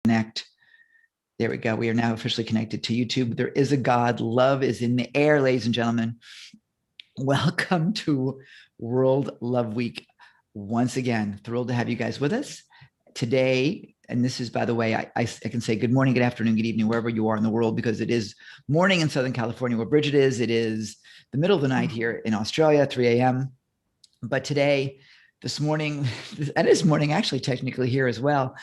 connect. There we go. We are now officially connected to YouTube. There is a God. Love is in the air, ladies and gentlemen. Welcome to World Love Week. Once again, thrilled to have you guys with us today. And this is, by the way, I can say good morning, good afternoon, good evening, wherever you are in the world, because it is morning in Southern California where Bridget is. It is the middle of the night here in Australia, 3 a.m. But today, this morning, and this morning actually technically here as well,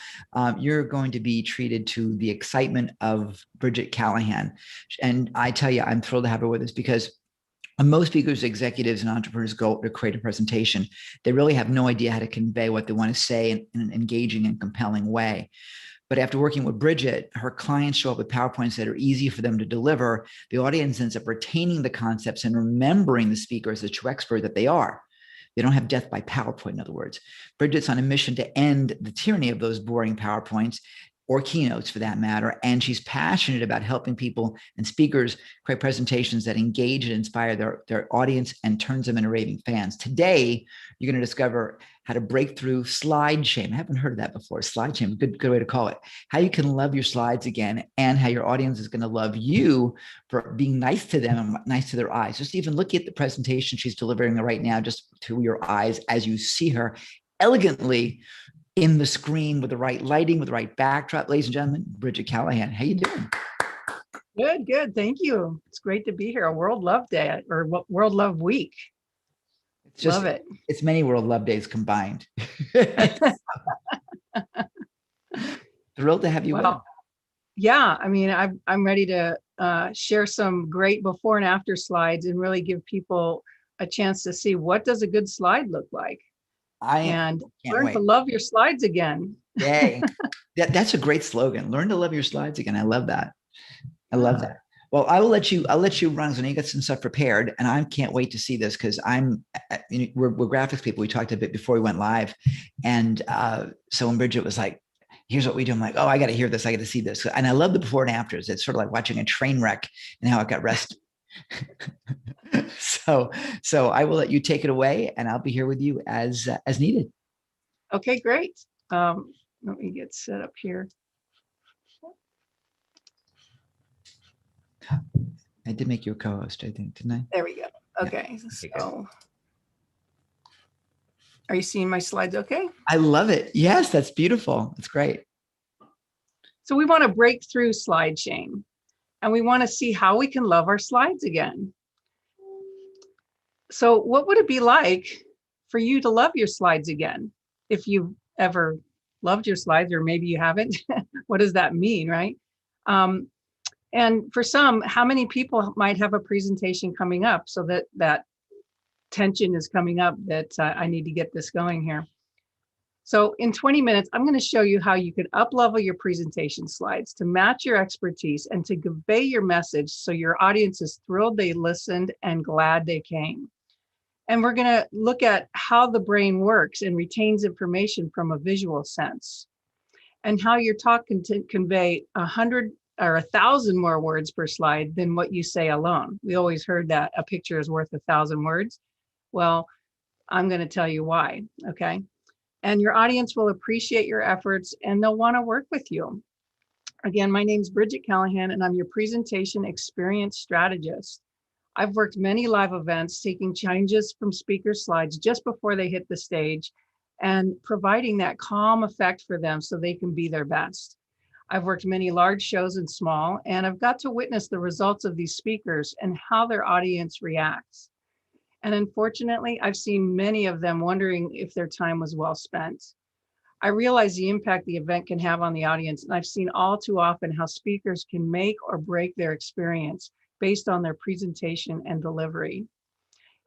you're going to be treated to the excitement of Bridget Callahan. And I tell you, I'm thrilled to have her with us because when most speakers, executives, and entrepreneurs go to create a presentation, they really have no idea how to convey what they want to say in an engaging and compelling way. But after working with Bridget, her clients show up with PowerPoints that are easy for them to deliver. The audience ends up retaining the concepts and remembering the speaker as the true expert that they are. They don't have death by PowerPoint, in other words. Bridget's on a mission to end the tyranny of those boring PowerPoints or keynotes for that matter. And she's passionate about helping people and speakers create presentations that engage and inspire their audience and turns them into raving fans. Today, you're going to discover how to break through slide shame. I haven't heard of that before. Slide shame, good way to call it. How you can love your slides again and how your audience is going to love you for being nice to them and nice to their eyes. Just even look at the presentation she's delivering right now, just through your eyes as you see her elegantly in the screen with the right lighting, with the right backdrop. Ladies and gentlemen, Bridget Callahan, how you doing? Good. Thank you. It's great to be here. A World Love Day or World Love Week. It's just, love it. It's many World Love Days combined. Thrilled to have you. Well, yeah, I mean, I'm ready to share some great before and after slides and really give people a chance to see what does a good slide look like. And learn to love your slides again. Yay. That's a great slogan. Learn to love your slides again. I love that. I love that. Well, I'll let you run because I know you got some stuff prepared, and I can't wait to see this because we're graphics people. We talked a bit before we went live, and so when Bridget was like, "Here's what we do," I'm like, "Oh, I got to hear this. I got to see this." And I love the before and afters. It's sort of like watching a train wreck and how it got rested. So I will let you take it away, and I'll be here with you as needed. Okay, great. Let me get set up here. I did make you a co-host, I think, didn't I? There we go. Okay, yeah. So are you seeing my slides okay? I love it. Yes, that's beautiful. That's great. So we want to break through slide shame, and we want to see how we can love our slides again. So what would it be like for you to love your slides again? If you've ever loved your slides, or maybe you haven't, what does that mean, right? And for some, how many people might have a presentation coming up so that tension is coming up that I need to get this going here. So in 20 minutes, I'm going to show you how you can up-level your presentation slides to match your expertise and to convey your message so your audience is thrilled they listened and glad they came. And we're going to look at how the brain works and retains information from a visual sense, and how your talk can convey 100 or 1,000 more words per slide than what you say alone. We always heard that a picture is worth 1,000 words. Well, I'm going to tell you why, okay? And your audience will appreciate your efforts and they'll want to work with you. Again, my name's Bridget Callahan and I'm your presentation experience strategist. I've worked many live events, taking changes from speaker slides just before they hit the stage and providing that calm effect for them so they can be their best. I've worked many large shows and small, and I've got to witness the results of these speakers and how their audience reacts. And unfortunately, I've seen many of them wondering if their time was well spent. I realize the impact the event can have on the audience, and I've seen all too often how speakers can make or break their experience based on their presentation and delivery.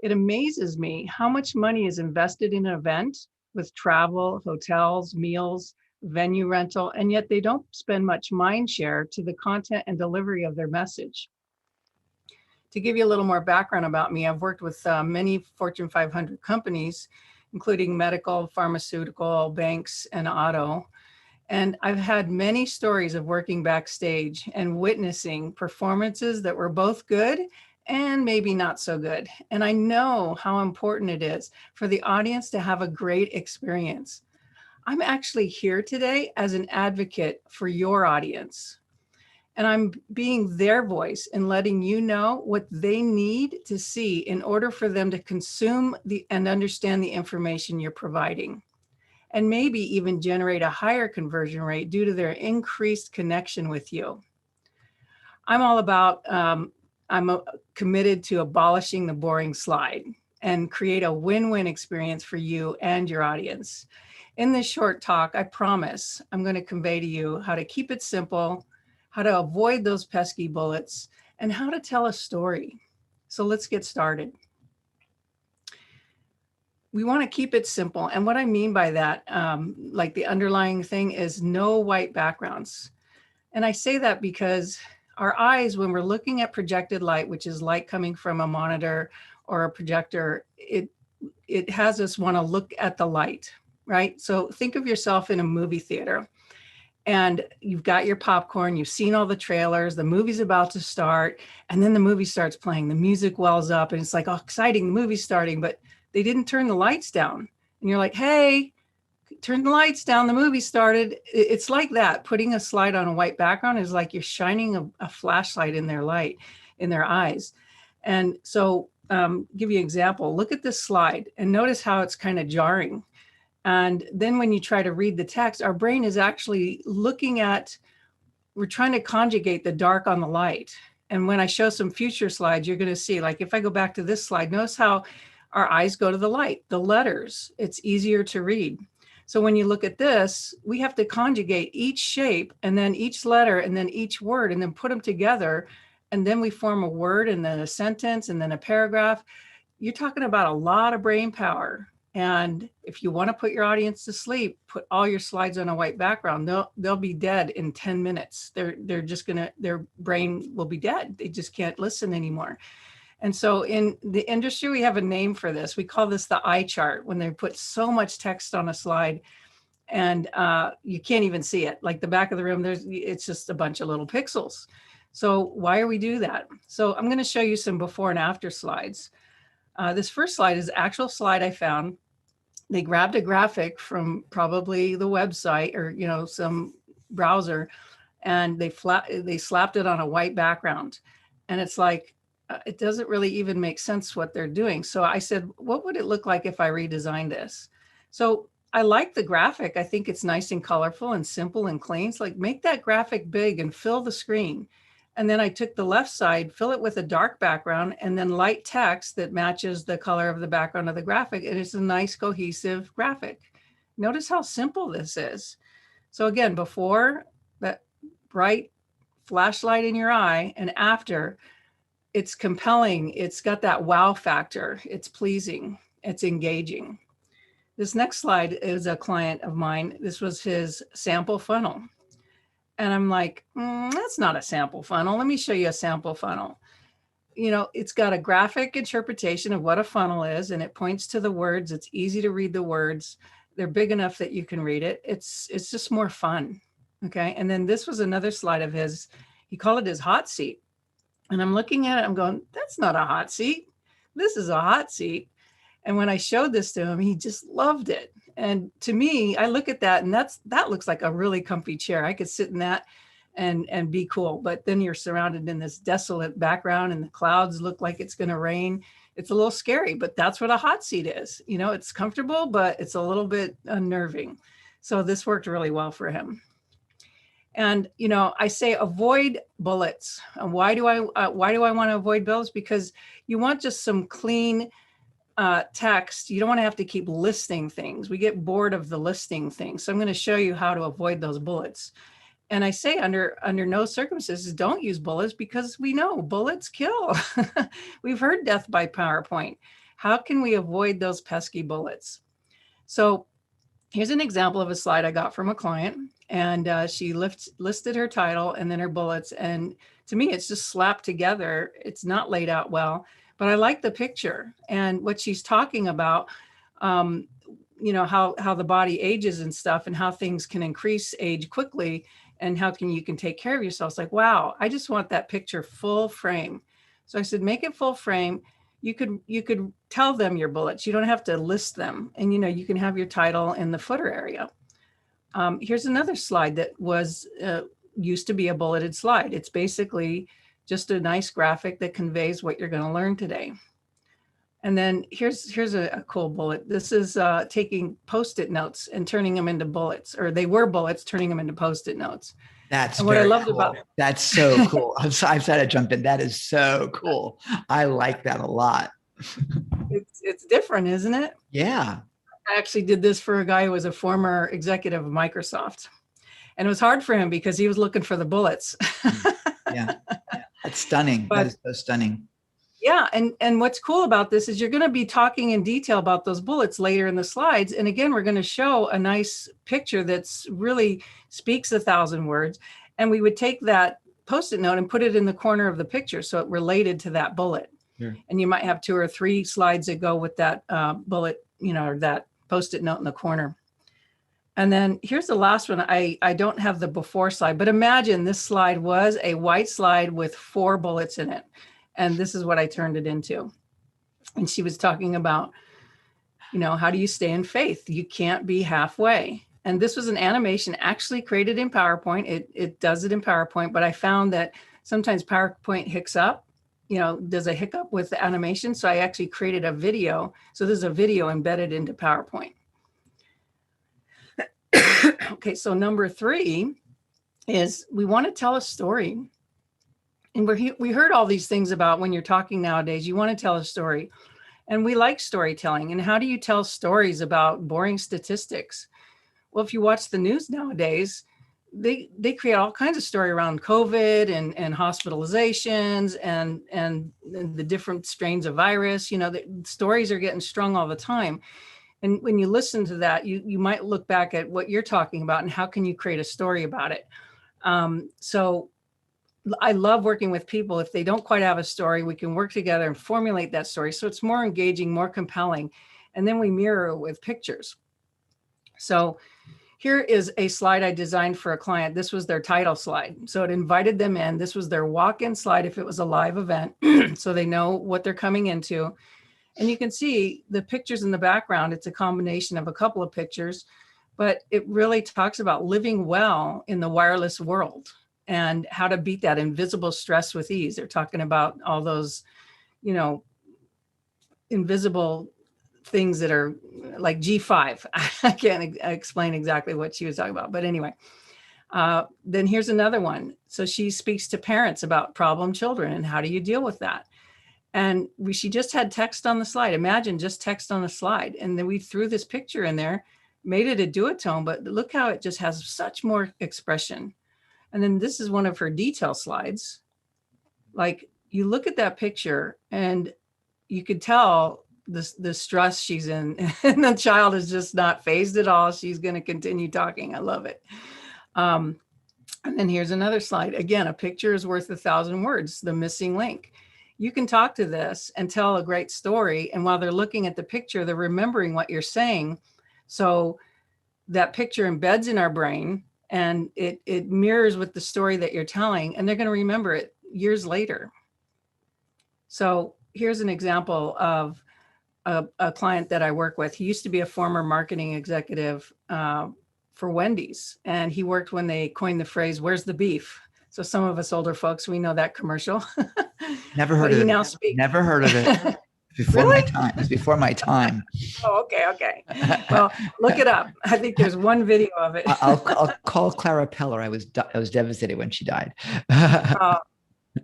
It amazes me how much money is invested in an event with travel, hotels, meals, venue rental, and yet they don't spend much mind share to the content and delivery of their message. To give you a little more background about me, I've worked with many Fortune 500 companies, including medical, pharmaceutical, banks, and auto. And I've had many stories of working backstage and witnessing performances that were both good and maybe not so good. And I know how important it is for the audience to have a great experience. I'm actually here today as an advocate for your audience. And I'm being their voice and letting you know what they need to see in order for them to consume and understand the information you're providing, and maybe even generate a higher conversion rate due to their increased connection with you. I'm all about, committed to abolishing the boring slide and create a win-win experience for you and your audience. In this short talk, I promise I'm going to convey to you how to keep it simple, how to avoid those pesky bullets, and how to tell a story. So let's get started. We want to keep it simple. And what I mean by that, like the underlying thing, is no white backgrounds. And I say that because our eyes, when we're looking at projected light, which is light coming from a monitor or a projector, it has us want to look at the light, right? So think of yourself in a movie theater and you've got your popcorn, you've seen all the trailers, the movie's about to start, and then the movie starts playing, the music wells up, and it's like, oh, exciting, the movie's starting, but they didn't turn the lights down. And you're like, hey, turn the lights down, the movie started. It's like that. Putting a slide on a white background is like you're shining a flashlight in their light, in their eyes. And so give you an example. Look at this slide and notice how it's kind of jarring. And then when you try to read the text, our brain is actually looking at, we're trying to conjugate the dark on the light. And when I show some future slides, you're going to see, like if I go back to this slide, notice how our eyes go to the light, the letters, it's easier to read. So when you look at this, we have to conjugate each shape and then each letter and then each word and then put them together. And then we form a word and then a sentence and then a paragraph. You're talking about a lot of brain power. And if you want to put your audience to sleep, put all your slides on a white background. They'll be dead in 10 minutes. They're just gonna, their brain will be dead. They just can't listen anymore. And so in the industry, we have a name for this. We call this the eye chart, when they put so much text on a slide and you can't even see it. Like the back of the room, it's just a bunch of little pixels. So why do we do that? So I'm going to show you some before and after slides. This first slide is the actual slide I found. They grabbed a graphic from probably the website or some browser, and they slapped it on a white background. And it's like, it doesn't really even make sense what they're doing. So I said, what would it look like if I redesigned this? So I like the graphic. I think it's nice and colorful and simple and clean. It's like, make that graphic big and fill the screen. And then I took the left side, fill it with a dark background, and then light text that matches the color of the background of the graphic. And it's a nice cohesive graphic. Notice how simple this is. So again, before, that bright flashlight in your eye, and after, it's compelling. It's got that wow factor. It's pleasing. It's engaging. This next slide is a client of mine. This was his sample funnel. And I'm like, that's not a sample funnel. Let me show you a sample funnel. It's got a graphic interpretation of what a funnel is, and it points to the words. It's easy to read the words. They're big enough that you can read it. It's just more fun. Okay. And then this was another slide of his. He called it his hot seat. And I'm looking at it, I'm going, that's not a hot seat. This is a hot seat. And when I showed this to him, he just loved it. And to me, I look at that and that looks like a really comfy chair. I could sit in that and be cool. But then you're surrounded in this desolate background and the clouds look like it's going to rain. It's a little scary, but that's what a hot seat is. It's comfortable, but it's a little bit unnerving. So this worked really well for him. And, I say avoid bullets. And why do I want to avoid bullets? Because you want just some clean text. You don't want to have to keep listing things. We get bored of the listing things. So I'm going to show you how to avoid those bullets. And I say under no circumstances, don't use bullets, because we know bullets kill. We've heard death by PowerPoint. How can we avoid those pesky bullets? So here's an example of a slide I got from a client. And she listed her title and then her bullets. And to me, it's just slapped together. It's not laid out well, but I like the picture and what she's talking about, how the body ages and stuff, and how things can increase age quickly, and how you can take care of yourself. It's like, wow, I just want that picture full frame. So I said, make it full frame. You could tell them your bullets. You don't have to list them. And, you can have your title in the footer area. Here's another slide that was used to be a bulleted slide. It's basically just a nice graphic that conveys what you're going to learn today. And then here's a cool bullet. This is taking Post-it notes and turning them into bullets, or they were bullets, turning them into Post-it notes. That's and what I very loved cool. about That's so cool. I've got to jump in. That is so cool. I like that a lot. it's different, isn't it? Yeah. I actually did this for a guy who was a former executive of Microsoft. And it was hard for him because he was looking for the bullets. Yeah. That's stunning. But, that is so stunning. Yeah. And what's cool about this is you're going to be talking in detail about those bullets later in the slides. And again, we're going to show a nice picture that's really speaks 1,000 words. And we would take that Post-it note and put it in the corner of the picture so it related to that bullet. Sure. And you might have 2 or 3 slides that go with that bullet, or that Post-it note in the corner. And then here's the last one. I don't have the before slide, but imagine this slide was a white slide with 4 bullets in it. And this is what I turned it into. And she was talking about, how do you stay in faith? You can't be halfway. And this was an animation actually created in PowerPoint. It does it in PowerPoint, but I found that sometimes PowerPoint hiccups up, does a hiccup with the animation. So I actually created a video. So there's a video embedded into PowerPoint. Okay, so number 3 is we want to tell a story. And we heard all these things about when you're talking nowadays, you want to tell a story. And we like storytelling. And how do you tell stories about boring statistics? Well, if you watch the news nowadays, they create all kinds of story around COVID and hospitalizations and the different strains of virus. The stories are getting strung all the time. And when you listen to that, you might look back at what you're talking about and how can you create a story about it. So I love working with people. If they don't quite have a story, we can work together and formulate that story so it's more engaging, more compelling. And then we mirror it with pictures. So here is a slide I designed for a client. This was their title slide. So it invited them in. This was their walk-in slide if it was a live event, so they know what they're coming into. And you can see the pictures in the background. It's a combination of a couple of pictures, but it really talks about living well in the wireless world and how to beat that invisible stress with ease. They're talking about all those, invisible things that are like G5. I can't explain exactly what she was talking about, but anyway. Then here's another one. So she speaks to parents about problem children and how do you deal with that? And she just had text on the slide. Imagine just text on a slide. And then we threw this picture in there, made it a duotone, but look how it just has such more expression. And then this is one of her detail slides. Like you look at that picture and you could tell the stress she's in, and the child is just not phased at all. She's going to continue talking. I love it. And then here's another slide. Again, a picture is worth 1,000 words, the missing link. You can talk to this and tell a great story. And while they're looking at the picture, they're remembering what you're saying. So that picture embeds in our brain and it mirrors with the story that you're telling, and they're going to remember it years later. So here's an example of a client that I work with. He used to be a former marketing executive for Wendy's, and he worked when they coined the phrase, "Where's the beef?" So some of us older folks, we know that commercial. Never heard of it. Now speaks. Never heard of it. Before Really? my time. It's before my time. Oh, okay. Well, look it up. I think there's one video of it. I'll call Clara Peller. I was devastated when she died.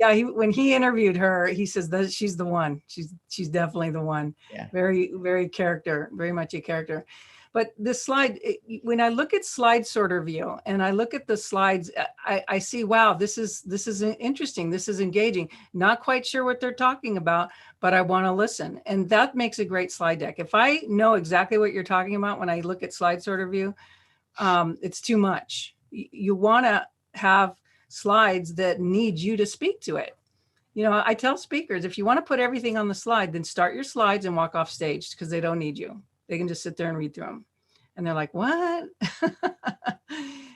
Yeah, when he interviewed her, he says that she's the one. She's definitely the one. Yeah. Very, very much a character. But this slide, when I look at slide sorter view and I look at the slides, I see, wow, this is interesting. This is engaging. Not quite sure what they're talking about, but I want to listen. And that makes a great slide deck. If I know exactly what you're talking about when I look at slide sorter view, it's too much. You want to have slides that need you to speak to it. I tell speakers, if you want to put everything on the slide, then start your slides and walk off stage because they don't need you. They can just sit there and read through them. And they're like, what?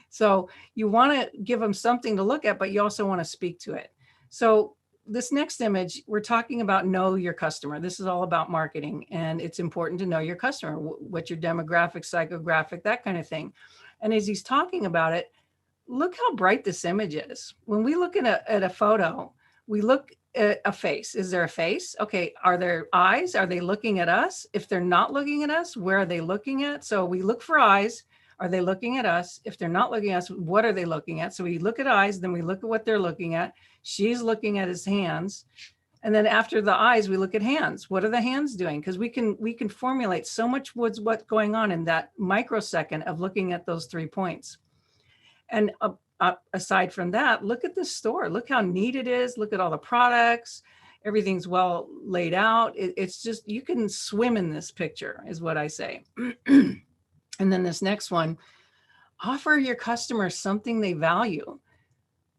So you want to give them something to look at, but you also want to speak to it. So this next image, we're talking about know your customer. This is all about marketing, and it's important to know your customer, what your demographic, psychographic, that kind of thing. And as he's talking about it, look how bright this image is. When we look at a photo, we look at a face. Is there a face? Okay. Are there eyes? Are they looking at us? If they're not looking at us, where are they looking at? So we look for eyes. Are they looking at us? If they're not looking at us, what are they looking at? So we look at eyes, then we look at what they're looking at. She's looking at his hands. And then after the eyes, we look at hands. What are the hands doing? Because we can formulate so much what's going on in that microsecond of looking at those 3 points. And aside from that, look at the store. Look how neat it is. Look at all the products. Everything's well laid out. It's just, you can swim in this picture, is what I say. And then this next one, offer your customers something they value.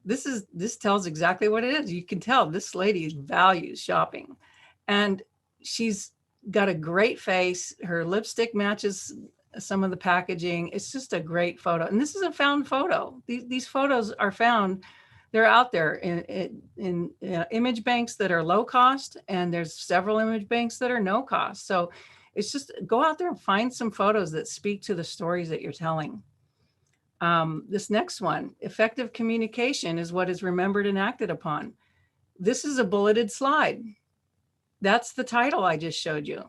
This tells exactly what it is. You can tell this lady values shopping, and she's got a great face. Her lipstick matches some of the packaging. It's just a great photo. And this is a found photo. These photos are found. They're out there in image banks that are low cost, and there's several image banks that are no cost. So it's just go out there and find some photos that speak to the stories that you're telling. This next one, effective communication is what is remembered and acted upon. This is a bulleted slide. That's the title I just showed you.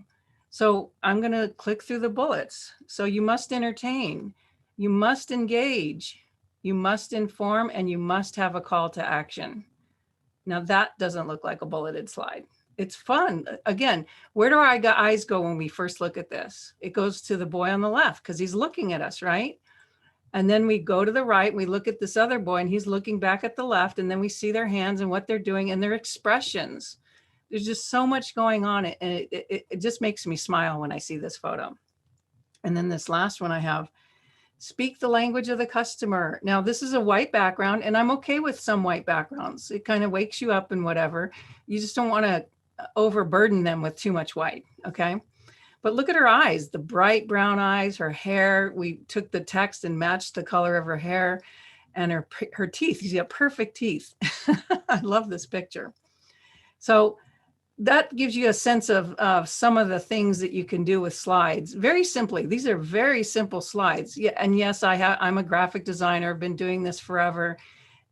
So I'm going to click through the bullets. So you must entertain, you must engage, you must inform, and you must have a call to action. Now that doesn't look like a bulleted slide. It's fun. Again, where do our eyes go when we first look at this? It goes to the boy on the left because he's looking at us, right? And then we go to the right, we look at this other boy and he's looking back at the left, and then we see their hands and what they're doing and their expressions. There's just so much going on. And it just makes me smile when I see this photo. And then this last one I have, speak the language of the customer. Now this is a white background, and I'm okay with some white backgrounds. It kind of wakes you up and whatever. You just don't want to overburden them with too much white, okay? But look at her eyes, the bright brown eyes, her hair. We took the text and matched the color of her hair, and her teeth. She's got perfect teeth. I love this picture. So that gives you a sense of some of the things that you can do with slides. Very simply, these are very simple slides. Yeah, and yes, I'm a graphic designer. I've been doing this forever,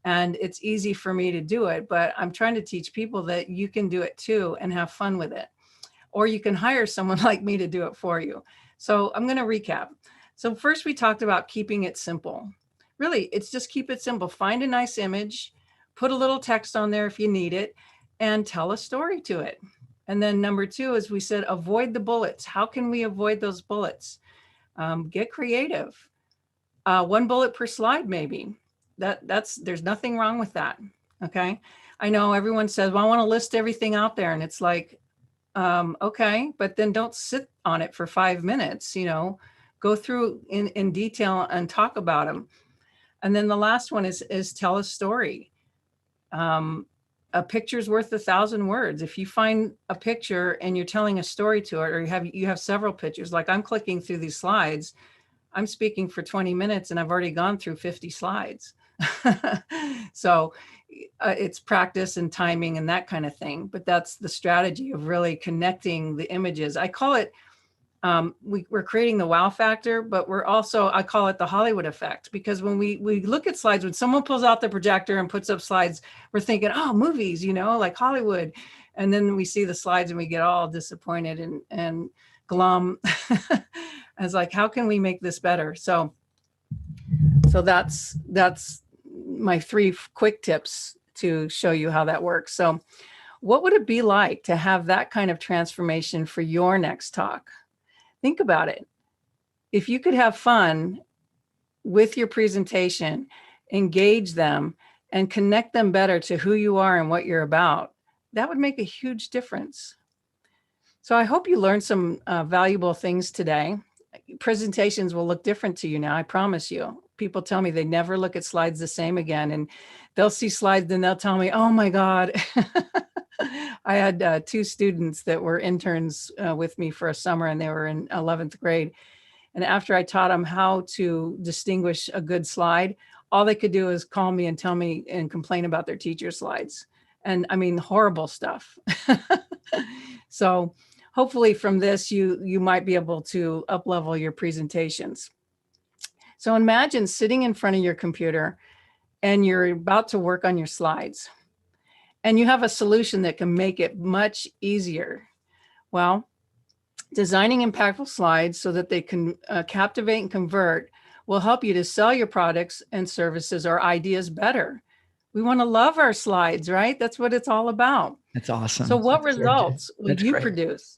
and it's easy for me to do it. But I'm trying to teach people that you can do it too and have fun with it. Or you can hire someone like me to do it for you. So I'm going to recap. So first we talked about keeping it simple. Really, it's just keep it simple. Find a nice image, put a little text on there if you need it, and tell a story to it. And then number 2, as we said, avoid the bullets. How can we avoid those bullets? Get creative. 1 bullet per slide, maybe. There's nothing wrong with that. Okay. I know everyone says, well, I want to list everything out there. And it's like, okay, but then don't sit on it for 5 minutes, go through in detail and talk about them. And then the last one is tell a story. A picture's worth 1,000 words. If you find a picture and you're telling a story to it, or you have several pictures, like I'm clicking through these slides, I'm speaking for 20 minutes and I've already gone through 50 slides. So it's practice and timing and that kind of thing. But that's the strategy of really connecting the images. I call it, we're creating the wow factor, but I call it the Hollywood effect, because when we look at slides, when someone pulls out the projector and puts up slides, we're thinking, oh, movies, like Hollywood. And then we see the slides and we get all disappointed and glum. I was like, how can we make this better? So that's my 3 quick tips to show you how that works. So what would it be like to have that kind of transformation for your next talk? Think about it. If you could have fun with your presentation, engage them, and connect them better to who you are and what you're about, that would make a huge difference. So I hope you learned some valuable things today. Presentations will look different to you now, I promise you. People tell me they never look at slides the same again, and they'll see slides and they'll tell me, oh my God. I had 2 students that were interns with me for a summer, and they were in 11th grade. And after I taught them how to distinguish a good slide, all they could do is call me and tell me and complain about their teacher slides. And I mean, horrible stuff. So hopefully from this, you might be able to up-level your presentations. So imagine sitting in front of your computer and you're about to work on your slides and you have a solution that can make it much easier. Well, designing impactful slides so that they can captivate and convert will help you to sell your products and services or ideas better. We want to love our slides, right? That's what it's all about. That's awesome. So what That's gorgeous. results will That's you great. produce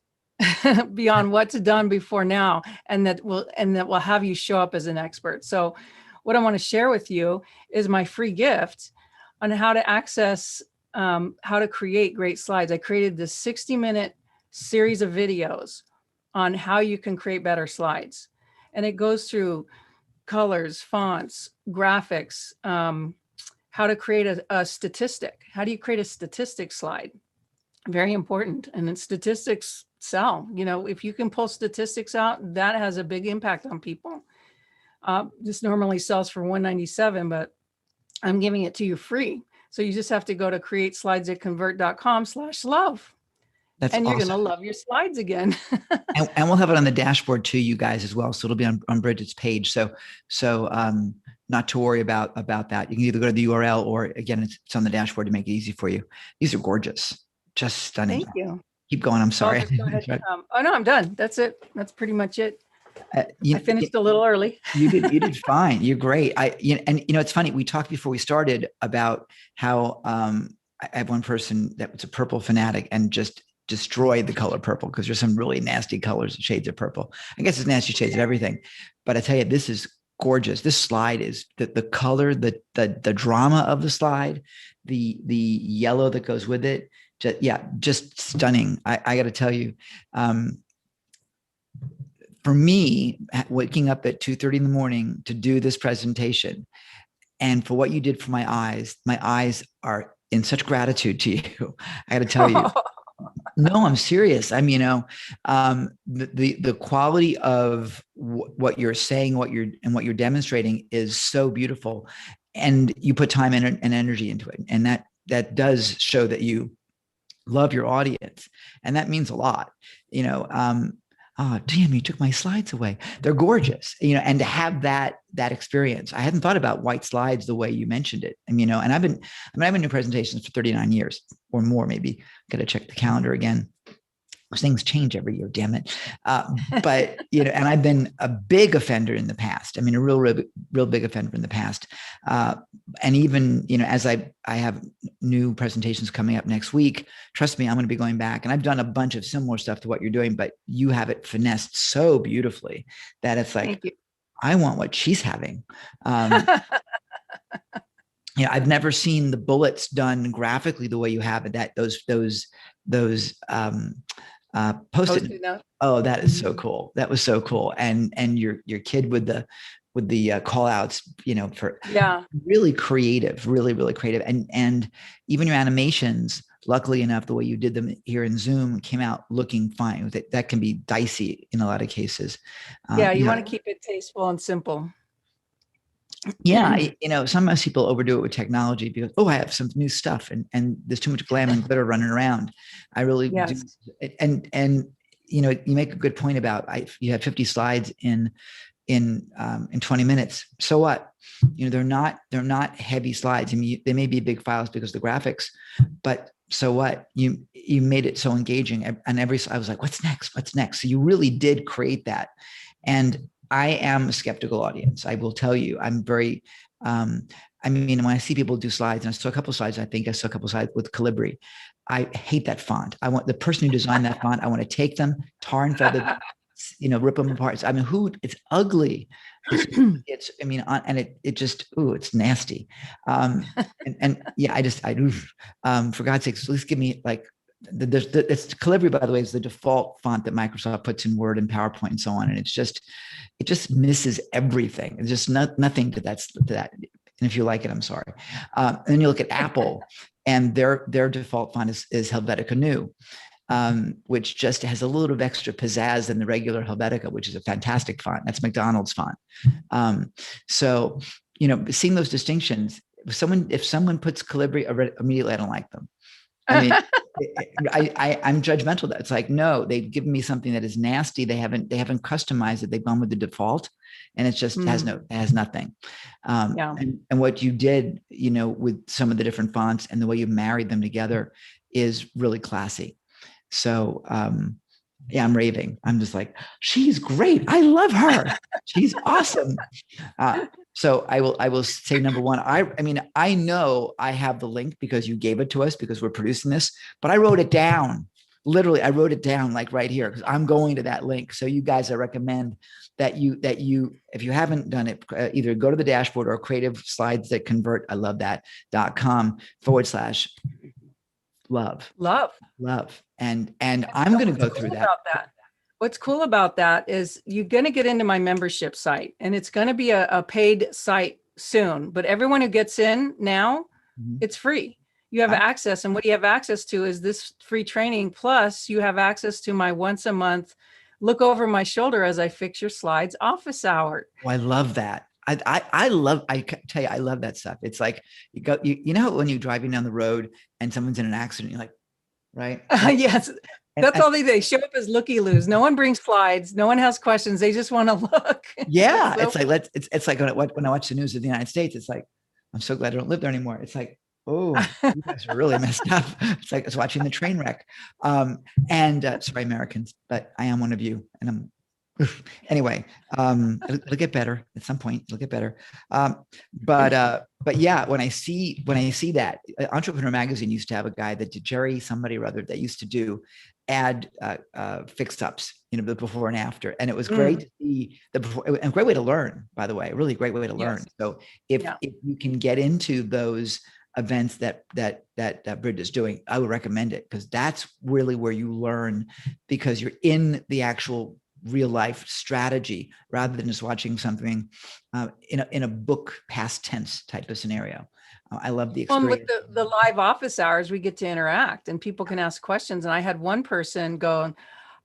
beyond what's done before now, and that will have you show up as an expert? So what I want to share with you is my free gift on how to access how to create great slides. I created this 60-minute series of videos on how you can create better slides. And it goes through colors, fonts, graphics, how to create a statistic. How do you create a statistic slide? Very important. And then statistics sell. You know, if you can pull statistics out, that has a big impact on people. This normally sells for $197, but I'm giving it to you free. So you just have to go to createslidesthatconvert.com/love. That's And you're going to awesome. love your slides again. And we'll have it on the dashboard too, you guys, as well. So it'll be on Bridget's page. So not to worry about that. You can either go to the URL or again, it's on the dashboard to make it easy for you. These are gorgeous, just stunning. Thank you. Keep going. I'm So I'll sorry. just go ahead. Oh no, I'm done. That's it. That's pretty much it. You, I finished a little early. you did fine. You're great. It's funny. We talked before we started about how I have one person that was a purple fanatic and just destroyed the color purple because there's some really nasty colors, shades of purple. I guess it's nasty shades of everything. But I tell you, this is gorgeous. This slide is the color, the drama of the slide, the yellow that goes with it. Just stunning. I got to tell you, for me, waking up at 2:30 in the morning to do this presentation, and for what you did for my eyes are in such gratitude to you. I got to tell you. No, I'm serious. I mean, the quality of what you're saying, what you're demonstrating is so beautiful, and you put time and energy into it, and that does show that you love your audience, and that means a lot. Oh, damn, you took my slides away. They're gorgeous, and to have that experience, I hadn't thought about white slides the way you mentioned it. And, and I've been doing presentations for 39 years or more, maybe. Got to check the calendar again. Things change every year, damn it. But, and I've been a big offender in the past. I mean, a real big offender in the past. And even, as I have new presentations coming up next week, trust me, I'm going to be going back, and I've done a bunch of similar stuff to what you're doing, but you have it finessed so beautifully that it's like, I want what she's having. I've never seen the bullets done graphically the way you have it. That those post-it note. Oh, that is so cool. That was so cool. And your kid with the call outs, for really creative, really creative. And even your animations, luckily enough, the way you did them here in Zoom came out looking fine. That can be dicey in a lot of cases. You want to keep it tasteful and simple. Yeah, sometimes people overdo it with technology because, I have some new stuff and there's too much glam and glitter running around. I really do. And you make a good point about you have 50 slides in 20 minutes. So what? They're not heavy slides. I mean, they may be big files because of the graphics, but so what? You made it so engaging. And I was like, what's next? What's next? So you really did create that. And I am a skeptical audience. I will tell you, I'm very, when I see people do slides, and I saw a couple of slides, I think I saw a couple of slides with Calibri. I hate that font. I want the person who designed that font. I want to take them, tar and feather, rip them apart. I mean, it's ugly. It's nasty. For God's sakes, please give me like, it's Calibri, by the way, is the default font that Microsoft puts in Word and PowerPoint and so on. And it just misses everything. It's just nothing to that. And if you like it, I'm sorry. And then you look at Apple, and their default font is Helvetica Neue, which just has a little of extra pizzazz than the regular Helvetica, which is a fantastic font. That's McDonald's font. So seeing those distinctions, if someone puts Calibri, immediately I don't like them. I mean, I'm judgmental. It's like, no, they've given me something that is nasty. They haven't customized it. They've gone with the default, and it just has nothing. Yeah. And what you did, with some of the different fonts and the way you married them together is really classy. So, yeah, I'm raving. I'm just like, she's great. I love her. She's awesome. So I will say number one, I mean, I know I have the link because you gave it to us because we're producing this, but I wrote it down. Literally, I wrote it down like right here because I'm going to that link. So you guys, I recommend that you, if you haven't done it, either go to the dashboard or creative slides that convert. I love that.com/love, Love. love. And I'm going to go through that. About that. What's cool about that is you're going to get into my membership site, and it's going to be a paid site soon. But everyone who gets in now, it's free. You have access. And what you have access to is this free training. Plus, you have access to my once a month look over my shoulder as I fix your slides office hour. Oh, I love that. I tell you, I love that stuff. It's like you know, when you're driving down the road and someone's in an accident, you're like, right? Yes. That's all they show up as looky-loos. No one brings slides. No one has questions. They just want to look. Yeah. It's like, it's like when I watch the news of the United States, it's like, I'm so glad I don't live there anymore. It's like, oh, you guys are really messed up. It's like it's watching the train wreck. Sorry, Americans, but I am one of you, and I'm anyway. It'll get better at some point. It'll get better. But yeah, when I see that, Entrepreneur Magazine used to have a guy that did, Jerry somebody or other, that used to do ad fix ups, the before and after, and it was great to see the before, and a great way to learn, by the way, a really great way to learn. So if you can get into those events that Bridget is doing, I would recommend it, because that's really where you learn, because you're in the actual real life strategy rather than just watching something in a book past tense type of scenario. I love the experience. Well, with the live office hours, we get to interact and people can ask questions. And I had one person go,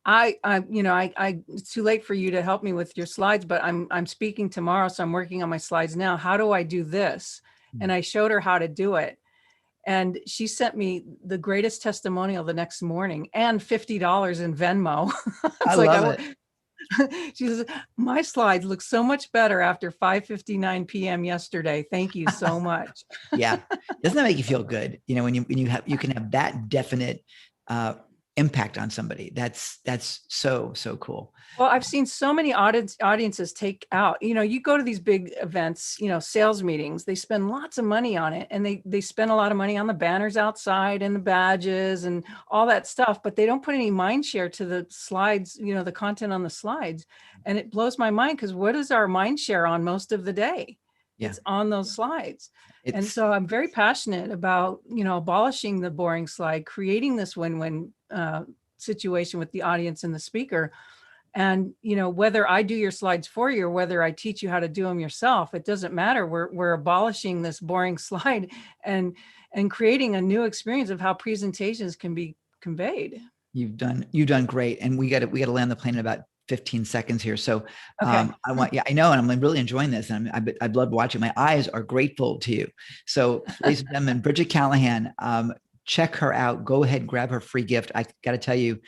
it's too late for you to help me with your slides, but I'm speaking tomorrow, so I'm working on my slides now. How do I do this? And I showed her how to do it. And she sent me the greatest testimonial the next morning and $50 in Venmo. I love it. She says, my slides look so much better after 5:59 p.m. yesterday. Thank you so much. Yeah. Doesn't that make you feel good? When you can have that definite impact on somebody. That's so cool. Well, I've seen so many audiences take out, you go to these big events, sales meetings, they spend lots of money on it, and they spend a lot of money on the banners outside and the badges and all that stuff, but they don't put any mind share to the slides, the content on the slides. And it blows my mind, because what is our mind share on most of the day? Yeah. It's on those slides. And so I'm very passionate about, abolishing the boring slide, creating this win-win situation with the audience and the speaker. And, whether I do your slides for you or whether I teach you how to do them yourself, it doesn't matter. We're abolishing this boring slide and creating a new experience of how presentations can be conveyed. You've done great. And we got to land the plane in about 15 seconds here. So I know, and I'm really enjoying this, and I'd love watching. My eyes are grateful to you. So ladies and gentlemen, Bridget Callahan, check her out. Go ahead, grab her free gift. I got to tell you,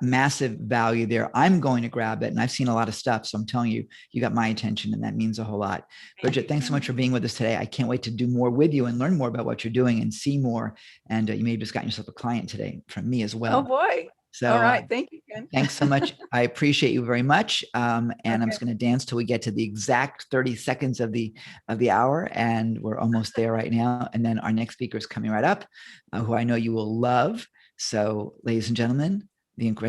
massive value there. I'm going to grab it, and I've seen a lot of stuff. So I'm telling you, you got my attention, and that means a whole lot. Bridget, thanks so much for being with us today. I can't wait to do more with you and learn more about what you're doing and see more. And you may have just gotten yourself a client today from me as well. Oh boy. So, all right. Thank you, Ken. Thanks so much. I appreciate you very much. And I'm just going to dance till we get to the exact 30 seconds of the hour. And we're almost there right now. And then our next speaker is coming right up, who I know you will love. So ladies and gentlemen, the incredible